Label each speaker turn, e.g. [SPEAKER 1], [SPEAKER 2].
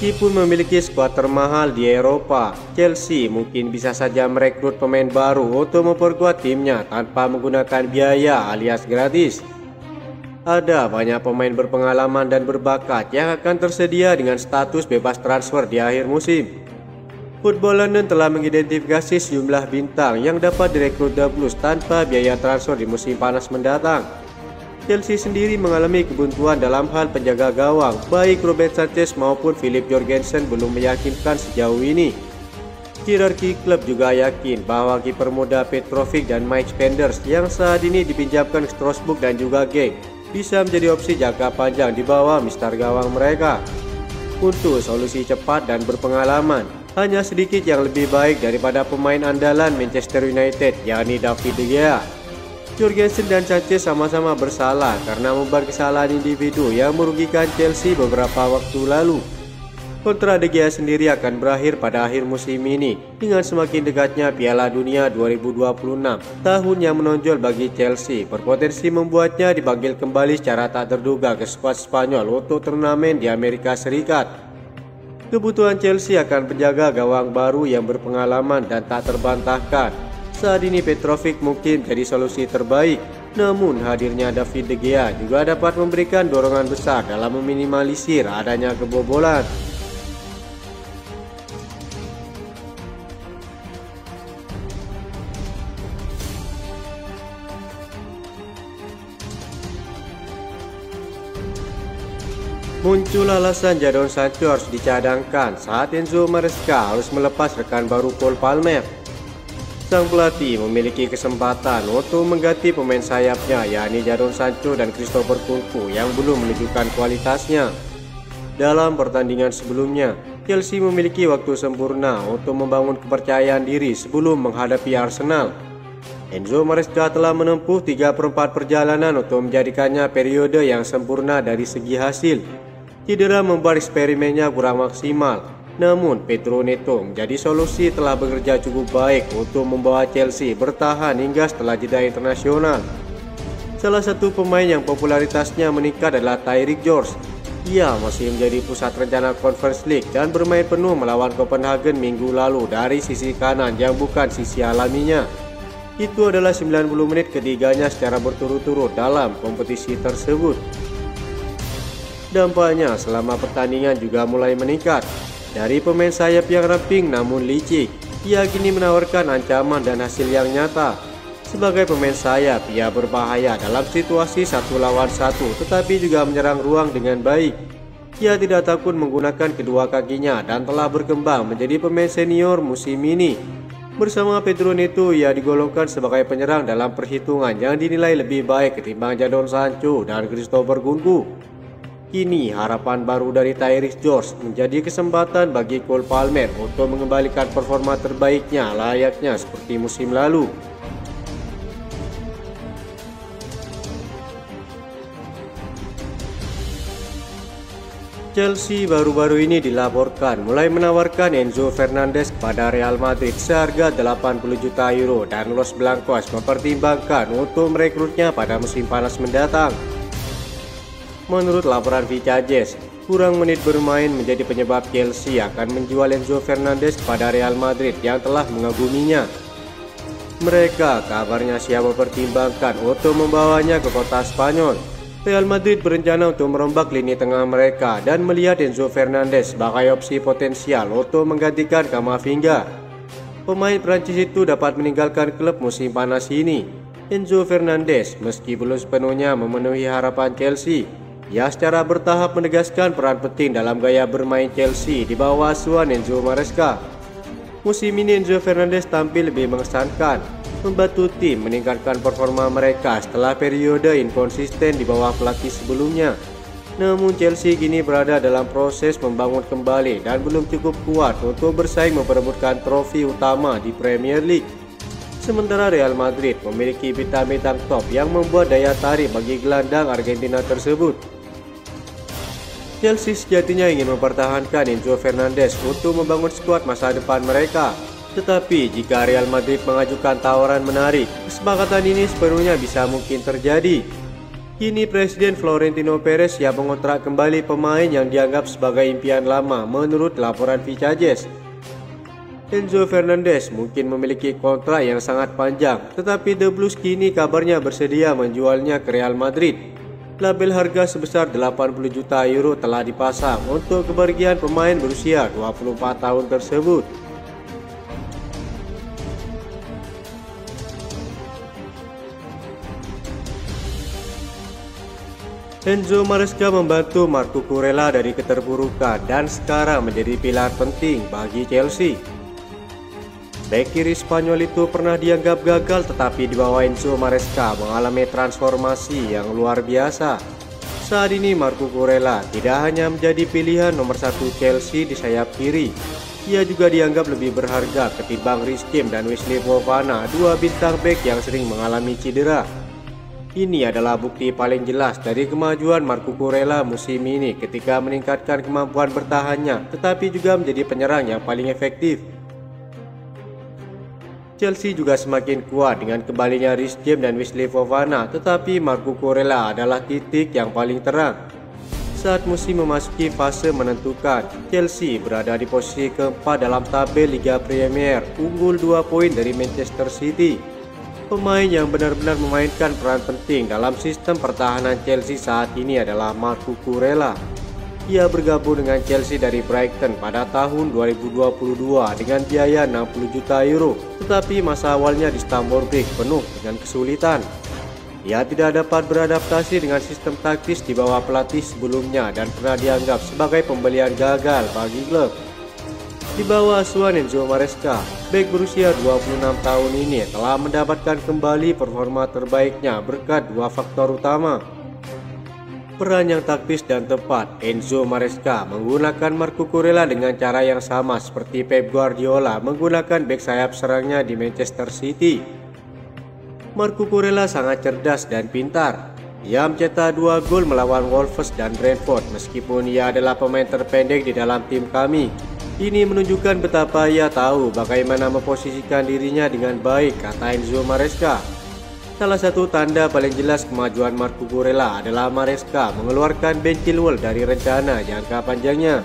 [SPEAKER 1] Meskipun memiliki skuad termahal di Eropa, Chelsea mungkin bisa saja merekrut pemain baru untuk memperkuat timnya tanpa menggunakan biaya alias gratis. Ada banyak pemain berpengalaman dan berbakat yang akan tersedia dengan status bebas transfer di akhir musim. Football London telah mengidentifikasi sejumlah bintang yang dapat direkrut The Blues tanpa biaya transfer di musim panas mendatang. Chelsea sendiri mengalami kebuntuan dalam hal penjaga gawang, baik Robert Sanchez maupun Philip Jorgensen belum meyakinkan sejauh ini. Hierarki klub juga yakin bahwa kiper muda Petrovic dan Mike Spenders yang saat ini dipinjamkan ke Strasbourg dan juga Genk bisa menjadi opsi jangka panjang di bawah mister gawang mereka. Untuk solusi cepat dan berpengalaman, hanya sedikit yang lebih baik daripada pemain andalan Manchester United, yakni David De Gea. Jorgensen dan Sanchez sama-sama bersalah karena membuat kesalahan individu yang merugikan Chelsea beberapa waktu lalu. Kontrak De Gea sendiri akan berakhir pada akhir musim ini dengan semakin dekatnya Piala Dunia 2026, tahun yang menonjol bagi Chelsea, berpotensi membuatnya dipanggil kembali secara tak terduga ke skuad Spanyol untuk turnamen di Amerika Serikat. Kebutuhan Chelsea akan penjaga gawang baru yang berpengalaman dan tak terbantahkan. Saat ini Petrovic mungkin jadi solusi terbaik, namun hadirnya David De Gea juga dapat memberikan dorongan besar dalam meminimalisir adanya kebobolan. Muncul alasan Jadon Sancho harus dicadangkan saat Enzo Maresca harus melepas rekan baru Cole Palmer. Sang pelatih memiliki kesempatan untuk mengganti pemain sayapnya, yakni Jadon Sancho dan Christopher Nkunku yang belum menunjukkan kualitasnya. Dalam pertandingan sebelumnya, Chelsea memiliki waktu sempurna untuk membangun kepercayaan diri sebelum menghadapi Arsenal. Enzo Maresca telah menempuh 3/4 perjalanan untuk menjadikannya periode yang sempurna dari segi hasil. Cedera membuat eksperimennya kurang maksimal. Namun Pedro Neto menjadi solusi telah bekerja cukup baik untuk membawa Chelsea bertahan hingga setelah jeda internasional. Salah satu pemain yang popularitasnya meningkat adalah Tyreek George. Ia masih menjadi pusat rencana Conference League dan bermain penuh melawan Copenhagen minggu lalu dari sisi kanan yang bukan sisi alaminya. Itu adalah 90 menit ketiganya secara berturut-turut dalam kompetisi tersebut. Dampaknya selama pertandingan juga mulai meningkat. Dari pemain sayap yang ramping namun licik, ia kini menawarkan ancaman dan hasil yang nyata. Sebagai pemain sayap, ia berbahaya dalam situasi 1 lawan 1, tetapi juga menyerang ruang dengan baik. Ia tidak takut menggunakan kedua kakinya dan telah berkembang menjadi pemain senior musim ini. Bersama Pedro Neto, ia digolongkan sebagai penyerang dalam perhitungan yang dinilai lebih baik ketimbang Jadon Sancho dan Christopher Nkunku. Kini harapan baru dari Tyreek George menjadi kesempatan bagi Cole Palmer untuk mengembalikan performa terbaiknya layaknya seperti musim lalu. Chelsea baru-baru ini dilaporkan mulai menawarkan Enzo Fernandez kepada Real Madrid seharga 80 juta euro dan Los Blancos mempertimbangkan untuk merekrutnya pada musim panas mendatang. Menurut laporan Vicajes, kurang menit bermain menjadi penyebab Chelsea akan menjual Enzo Fernandez kepada Real Madrid yang telah mengaguminya. Mereka kabarnya siap mempertimbangkan untuk membawanya ke kota Spanyol. Real Madrid berencana untuk merombak lini tengah mereka dan melihat Enzo Fernandez sebagai opsi potensial untuk menggantikan Camavinga. Pemain Prancis itu dapat meninggalkan klub musim panas ini. Enzo Fernandez meski belum sepenuhnya memenuhi harapan Chelsea, ia secara bertahap menegaskan peran penting dalam gaya bermain Chelsea di bawah asuhan Enzo Maresca. Musim ini Enzo Fernandez tampil lebih mengesankan, membantu tim meningkatkan performa mereka setelah periode inkonsisten di bawah pelatih sebelumnya. Namun Chelsea kini berada dalam proses membangun kembali dan belum cukup kuat untuk bersaing memperebutkan trofi utama di Premier League. Sementara Real Madrid memiliki bintang-bintang top yang membuat daya tarik bagi gelandang Argentina tersebut. Chelsea sejatinya ingin mempertahankan Enzo Fernandez untuk membangun skuad masa depan mereka. Tetapi jika Real Madrid mengajukan tawaran menarik, kesepakatan ini sepenuhnya bisa mungkin terjadi. Kini Presiden Florentino Perez siap mengontrak kembali pemain yang dianggap sebagai impian lama menurut laporan Vicajes. Enzo Fernandez mungkin memiliki kontrak yang sangat panjang, tetapi The Blues kini kabarnya bersedia menjualnya ke Real Madrid. Label harga sebesar 80 juta euro telah dipasang untuk kepergian pemain berusia 24 tahun tersebut. Enzo Maresca membantu Marco Kurela dari keterpurukan dan sekarang menjadi pilar penting bagi Chelsea. Bek kiri Spanyol itu pernah dianggap gagal, tetapi di bawah Enzo Maresca mengalami transformasi yang luar biasa. Saat ini Marco Kurela tidak hanya menjadi pilihan nomor 1 Chelsea di sayap kiri, ia juga dianggap lebih berharga ketimbang Reece James dan Wesley Fofana, dua bintang bek yang sering mengalami cedera. Ini adalah bukti paling jelas dari kemajuan Marco Kurela musim ini ketika meningkatkan kemampuan bertahannya, tetapi juga menjadi penyerang yang paling efektif. Chelsea juga semakin kuat dengan kembalinya Reece James dan Wesley Fofana, tetapi Marco Kurela adalah titik yang paling terang. Saat musim memasuki fase menentukan, Chelsea berada di posisi keempat dalam tabel Liga Premier, unggul 2 poin dari Manchester City. Pemain yang benar-benar memainkan peran penting dalam sistem pertahanan Chelsea saat ini adalah Marco Kurela. Ia bergabung dengan Chelsea dari Brighton pada tahun 2022 dengan biaya 60 juta euro, tetapi masa awalnya di Stamford Bridge penuh dengan kesulitan. Ia tidak dapat beradaptasi dengan sistem taktis di bawah pelatih sebelumnya dan pernah dianggap sebagai pembelian gagal bagi klub. Di bawah asuhan Enzo Maresca, bek berusia 26 tahun ini telah mendapatkan kembali performa terbaiknya berkat dua faktor utama. Peran yang taktis dan tepat, Enzo Maresca menggunakan Marco Kurela dengan cara yang sama seperti Pep Guardiola menggunakan bek sayap serangnya di Manchester City. Marco Kurela sangat cerdas dan pintar. Ia mencetak 2 gol melawan Wolves dan Brentford meskipun ia adalah pemain terpendek di dalam tim kami. Ini menunjukkan betapa ia tahu bagaimana memposisikan dirinya dengan baik, kata Enzo Maresca. Salah satu tanda paling jelas kemajuan Marco Kurela adalah Maresca mengeluarkan Ben Chilwell dari rencana jangka panjangnya.